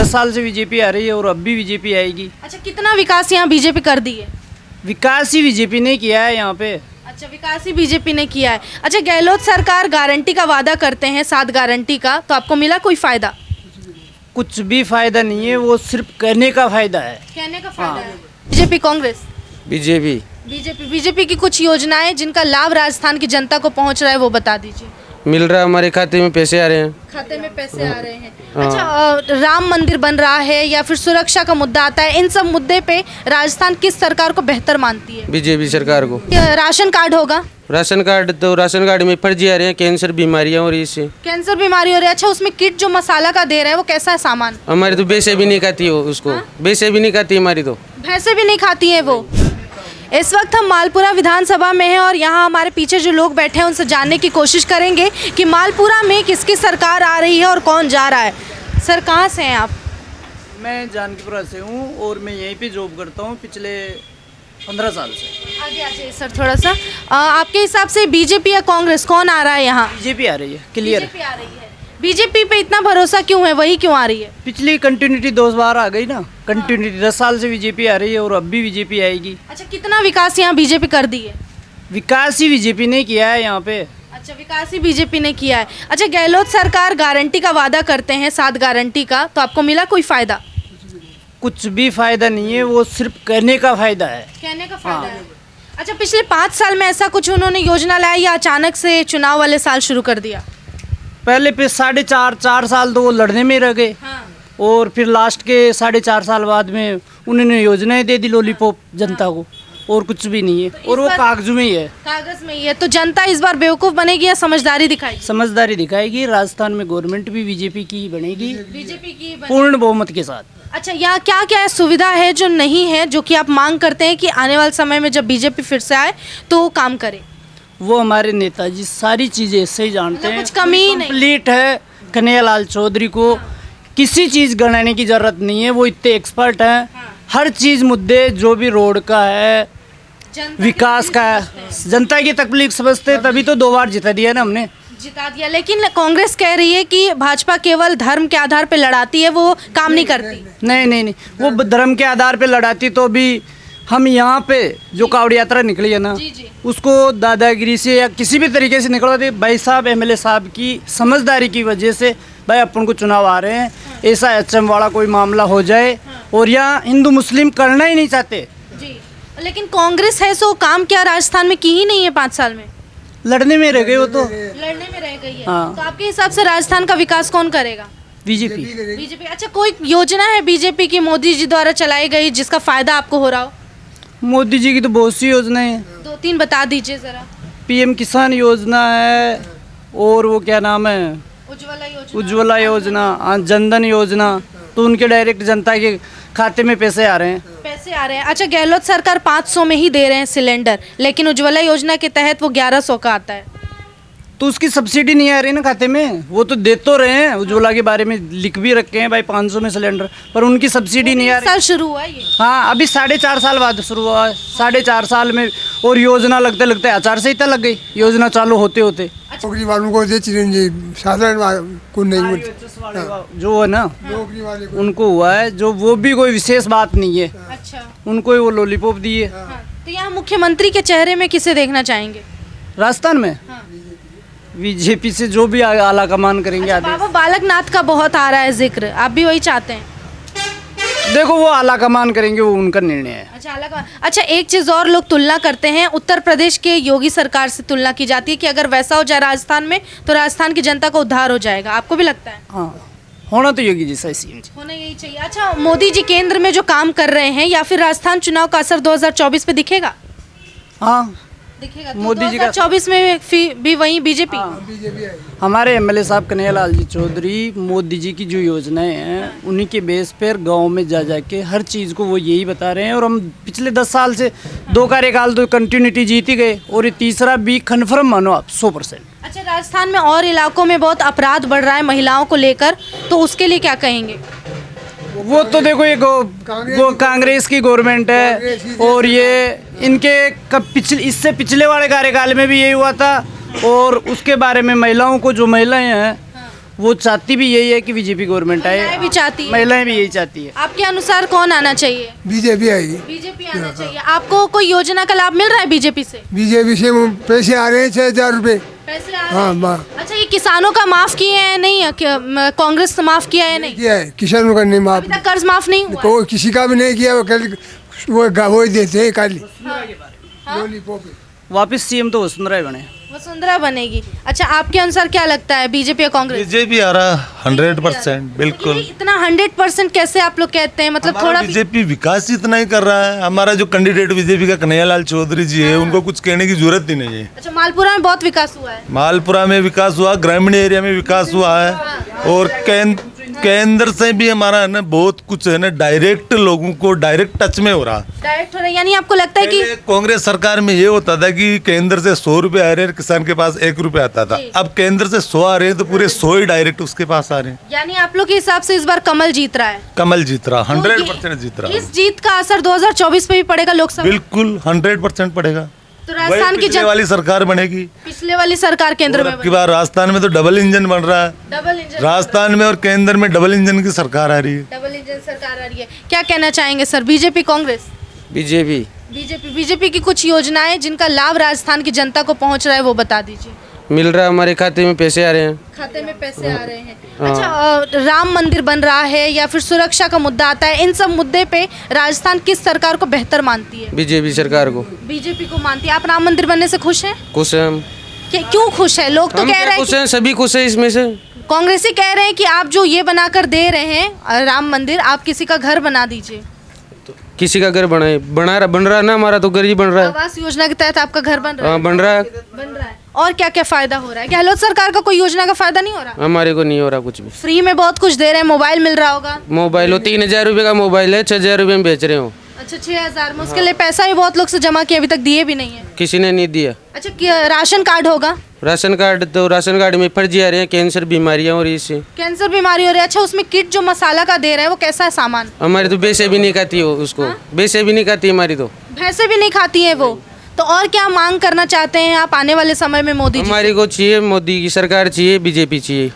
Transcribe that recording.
10 साल से बीजेपी आ रही है और अब भी बीजेपी आएगी। अच्छा, कितना विकास यहाँ बीजेपी कर दी है? विकास ही बीजेपी ने किया है यहाँ पे। अच्छा, विकास ही बीजेपी ने किया है। अच्छा, गहलोत सरकार गारंटी का वादा करते हैं, 7 गारंटी का, तो आपको मिला कोई फायदा? कुछ भी फायदा नहीं है, वो सिर्फ कहने का फायदा है। कहने का फायदा है। बीजेपी कांग्रेस? बीजेपी। बीजेपी की कुछ योजनाएं जिनका लाभ राजस्थान की जनता को पहुंच रहा है वो बता दीजिए। मिल रहा है, हमारे खाते में पैसे आ रहे हैं। खाते में पैसे आ रहे हैं। अच्छा, राम मंदिर बन रहा है या फिर सुरक्षा का मुद्दा आता है, इन सब मुद्दे पे राजस्थान किस सरकार को बेहतर मानती है? बीजेपी सरकार को। राशन कार्ड होगा? राशन कार्ड में फर्जी आ रहे हैं, कैंसर बीमारियां हो रही है इससे। कैंसर बीमारी हो रही है। अच्छा, उसमें किट जो मसाला का दे रहा है वो कैसा है सामान? हमारी तो भैंसे भी नहीं खाती हो उसको। भैंसे भी नहीं खाती हमारी तो। भैंसे भी नहीं खाती हैं वो। इस वक्त हम मालपुरा विधानसभा में हैं और यहाँ हमारे पीछे जो लोग बैठे हैं उनसे जानने की कोशिश करेंगे कि मालपुरा में किसकी सरकार आ रही है और कौन जा रहा है। सर, कहाँ से हैं आप? मैं जानकीपुरा से हूँ और मैं यहीं पे जॉब करता हूँ पिछले 15 साल से। आगे आ जाइए सर थोड़ा सा। आपके हिसाब से बीजेपी या कांग्रेस कौन आ रहा है यहाँ? बीजेपी आ रही है, क्लियर। बीजेपी आ रही है। बीजेपी पे इतना भरोसा क्यों है, वही क्यों आ रही है? पिछली कंटिन्यूटी 2 बार आ गई ना, कंटिन्यूटी 10 साल से बीजेपी आ रही है और अब भी बीजेपी आएगी। अच्छा, कितना विकास यहाँ बीजेपी कर दी है? विकास ही बीजेपी ने किया है यहाँ पे। अच्छा, विकास ही बीजेपी ने किया है। अच्छा, गहलोत सरकार गारंटी का वादा करते हैं, 7 गारंटी का, तो आपको मिला कोई फायदा? कुछ भी फायदा नहीं है, वो सिर्फ कहने का फायदा है। कहने का फायदा है। अच्छा, पिछले 5 साल में ऐसा कुछ उन्होंने योजना लाया या अचानक से चुनाव वाले साल शुरू कर दिया? पहले पे 4.5 साल तो वो लड़ने में रह गए। हाँ। और फिर लास्ट के 4.5 साल बाद में उन्होंने योजनाएं दे दी लॉलीपॉप जनता को, और कुछ भी नहीं है। और वो कागजों में ही है, कागज में ही है। तो जनता इस बार बेवकूफ बनेगी या समझदारी दिखाएगी? समझदारी दिखाएगी। राजस्थान में गवर्नमेंट भी बीजेपी की बनेगी, बीजेपी की पूर्ण बहुमत के साथ। अच्छा, यहाँ क्या क्या सुविधा है जो नहीं है, जो कि आप मांग करते हैं कि आने वाले समय में जब बीजेपी फिर से आए तो वो काम करे? वो हमारे नेताजी सारी चीज़ें इससे ही जानते हैं। कुछ कमी नहीं, कंप्लीट है। कन्हैयालाल चौधरी को किसी चीज़ गणाने की जरूरत नहीं है, वो इतने एक्सपर्ट हैं। हर चीज़, मुद्दे जो भी रोड का है, विकास का है, जनता की तकलीफ समझते, तभी तो 2 बार जिता दिया ना हमने। जिता दिया। लेकिन कांग्रेस कह रही है कि भाजपा केवल धर्म के आधार पे लड़ाती है, वो काम नहीं करती। नहीं, वो धर्म के आधार पे लड़ाती तो भी हम यहाँ पे जो कावड़ यात्रा निकली है ना, उसको दादागिरी से या किसी भी तरीके से निकलवाते। भाई साहब, एमएलए साहब की समझदारी की वजह से, भाई अपन को चुनाव आ रहे हैं, ऐसा एचएम वाला कोई मामला हो जाए, और यहाँ हिंदू मुस्लिम करना ही नहीं चाहते जी। लेकिन कांग्रेस है सो काम क्या राजस्थान में की ही नहीं है 5 साल में? लड़ने में रह गए वो तो। लड़ने में रह गई है। हाँ। तो आपके हिसाब से राजस्थान का विकास कौन करेगा? बीजेपी। बीजेपी। अच्छा, कोई योजना है बीजेपी की मोदी जी द्वारा चलाई गई जिसका फायदा आपको हो रहा हो? मोदी जी की तो बहुत सी योजनाएं हैं। 2-3 बता दीजिए जरा। पीएम किसान योजना है, और वो क्या नाम है, उज्ज्वला योजना, जनधन योजना, तो उनके डायरेक्ट जनता के खाते में पैसे आ रहे हैं। अच्छा, गहलोत सरकार 500 में ही दे रहे हैं सिलेंडर, लेकिन उज्ज्वला योजना के तहत वो 1100 का आता है। तो उसकी सब्सिडी नहीं आ रही ना खाते में। वो तो दे तो रहे हैं, उज्ज्वला के बारे में लिख भी रखे हैं भाई 500 में सिलेंडर, पर उनकी सब्सिडी नहीं आ रही। साल शुरू हुआ ये? हाँ, अभी 4.5 साल बाद शुरू हुआ है। 4.5 साल में, और योजना लगते लगते आचार संहिता लग गई, योजना चालू होते होते। नौकरी वालों को दे चिरंजीवी, साधारण को नहीं। जो है ना, नौकरी वाले को उनको हुआ है, जो वो भी कोई विशेष बात नहीं है। अच्छा, उनको ही वो लॉलीपॉप दिए। तो यहाँ मुख्यमंत्री के चेहरे में किसे देखना चाहेंगे राजस्थान में? बीजेपी से जो भी आला कमान करेंगे। अच्छा, बाबा बालकनाथ का बहुत आ रहा है जिक्र, आप भी वही चाहते हैं? देखो, वो आला कमान करेंगे, वो उनका निर्णय है। अच्छा, एक चीज़ और लोग तुलना करते हैं, उत्तर प्रदेश के योगी सरकार से तुलना की जाती है कि अगर वैसा हो जाए राजस्थान में तो राजस्थान की जनता का उद्धार हो जाएगा। आपको भी लगता है? हाँ, होना तो योगी जैसा सीएम होना यही चाहिए। अच्छा, मोदी जी केंद्र में जो काम कर रहे हैं, या फिर राजस्थान चुनाव का असर 2024 पे दिखेगा? हाँ, दिखेगा। तो मोदी जी का 2024 में भी वही बीजेपी? हमारे एमएलए साहब कन्हैयालाल जी चौधरी, मोदी जी की जो योजनाएं हैं उन्हीं के बेस पर गांव में जा के हर चीज़ को वो यही बता रहे हैं। और हम पिछले 10 साल से 2 कार्यकाल तो कंटिन्यूटी जीत ही गए, और ये तीसरा भी कन्फर्म मानो आप 100%। अच्छा, राजस्थान में और इलाकों में बहुत अपराध बढ़ रहा है महिलाओं को लेकर, तो उसके लिए क्या कहेंगे? वो तो देखो, ये कांग्रेस की गवर्नमेंट है, और ये इनके इससे पिछले वाले कार्यकाल में भी यही हुआ था। और उसके बारे में महिलाओं को, जो महिलाएं हैं वो चाहती भी यही है कि बीजेपी गवर्नमेंट आए। महिलाएं भी चाहती है। महिलाएं भी यही चाहती है। आपके अनुसार कौन आना चाहिए? बीजेपी आएगी। बीजेपी आना चाहिए। आपको कोई योजना का लाभ मिल रहा है बीजेपी से? बीजेपी से वो पैसे आ रहे हैं 6,000 रुपये। पैसे आ रहे हाँ हैं? माँ अच्छा, ये किसानों का माफ किए हैं नहीं है? कांग्रेस ने माफ किया है नहीं? किया है, किसानों का नहीं माफ, अभी तक कर्ज माफ नहीं हुआ? कोई किसी का भी नहीं किया। वो कल वो ही देते हैं खाली लॉलीपॉप। वापस सीएम तो वसुंधरा बने। वसुंधरा बनेगी। अच्छा, आपके अनुसार क्या लगता है, बीजेपी या कांग्रेस? बीजेपी आ रहा 100% बिल्कुल। ये इतना 100% कैसे आप लोग कहते हैं? मतलब थोड़ा भी- बीजेपी विकास इतना ही कर रहा है। हमारा जो कैंडिडेट बीजेपी का कन्हैयालाल चौधरी जी है, उनको कुछ कहने की जरूरत ही नहीं है। अच्छा, मालपुरा में बहुत विकास हुआ है। मालपुरा में विकास हुआ, ग्रामीण एरिया में विकास हुआ है, और केंद्र से भी हमारा है ना बहुत कुछ है ना, डायरेक्ट लोगों को डायरेक्ट टच में हो रहा। डायरेक्ट हो रहा है, यानी आपको लगता है कि पहले कांग्रेस सरकार में ये होता था कि केंद्र से 100 रुपए आ रहे हैं, किसान के पास 1 रुपया आता था। जी। अब केंद्र से 100 आ रहे हैं तो पूरे 100 ही डायरेक्ट उसके पास आ रहे हैं। यानी आप लोग के हिसाब से इस बार कमल जीत रहा है? कमल जीत रहा, तो ये- 100% जीत रहा। इस जीत का असर 2024 पे भी पड़ेगा लोकसभा? बिल्कुल 100% पड़ेगा। तो वही राजस्थान की पिछले वाली सरकार बनेगी। पिछले वाली सरकार केंद्र और में अब की बार राजस्थान में तो डबल इंजन बन रहा है। डबल इंजन राजस्थान में और केंद्र में डबल इंजन की सरकार आ रही है। डबल इंजन सरकार आ रही है। क्या कहना चाहेंगे sir, BJP Congress? BJP. BJP की कुछ योजनाएं जिनका लाभ राजस्थान की जनता को पहुंच रहा है वो बता दीजिए। मिल रहा है, हमारे खाते में पैसे आ रहे हैं। खाते में पैसे आ रहे हैं। अच्छा, राम मंदिर बन रहा है या फिर सुरक्षा का मुद्दा आता है, इन सब मुद्दे पे राजस्थान किस सरकार को बेहतर मानती है? बीजेपी सरकार को। बीजेपी को मानती है। आप राम मंदिर बनने से खुश हैं? खुश हैं हम। क्यों खुश है? लोग तो हम कह क्या रहे हैं खुश हैं, सभी खुश हैं इसमें से। कांग्रेसी कह रहे हैं कि आप जो ये बनाकर दे रहे हैं राम मंदिर, आप किसी का घर बना दीजिए। किसी का घर बन रहा है ना, हमारा तो घर ही बन रहा है। आवास योजना के तहत आपका घर बन रहा है? हाँ, बन रहा है। बन रहा है। और क्या क्या फायदा हो रहा है? गहलोत सरकार का कोई योजना का फायदा नहीं हो रहा? हमारे को नहीं हो रहा कुछ भी। फ्री में बहुत कुछ दे रहे हैं, मोबाइल मिल रहा होगा। मोबाइल हो 3,000 रुपये का मोबाइल है, 6,000 रुपये में बेच रहे हो। अच्छा, 6,000 में उसके लिए पैसा भी बहुत लोग से जमा किया, अभी तक दिए भी नहीं है। किसी ने नहीं दिया। अच्छा, राशन कार्ड होगा? राशन कार्ड में फर्जी आ रहे हैं, कैंसर बीमारियां हो रही है इससे। कैंसर बीमारी हो रही है। अच्छा, उसमें किट जो मसाला का दे रहे हैं वो कैसा है सामान? हमारी तो भैंसे भी नहीं खाती हो उसको। भैंसे भी नहीं खाती हमारी तो। भैंसे भी नहीं खाती है वो। तो और क्या मांग करना चाहते हैं आप आने वाले समय में मोदी जी से? हमारी को चाहिए मोदी की सरकार चाहिए, बीजेपी चाहिए।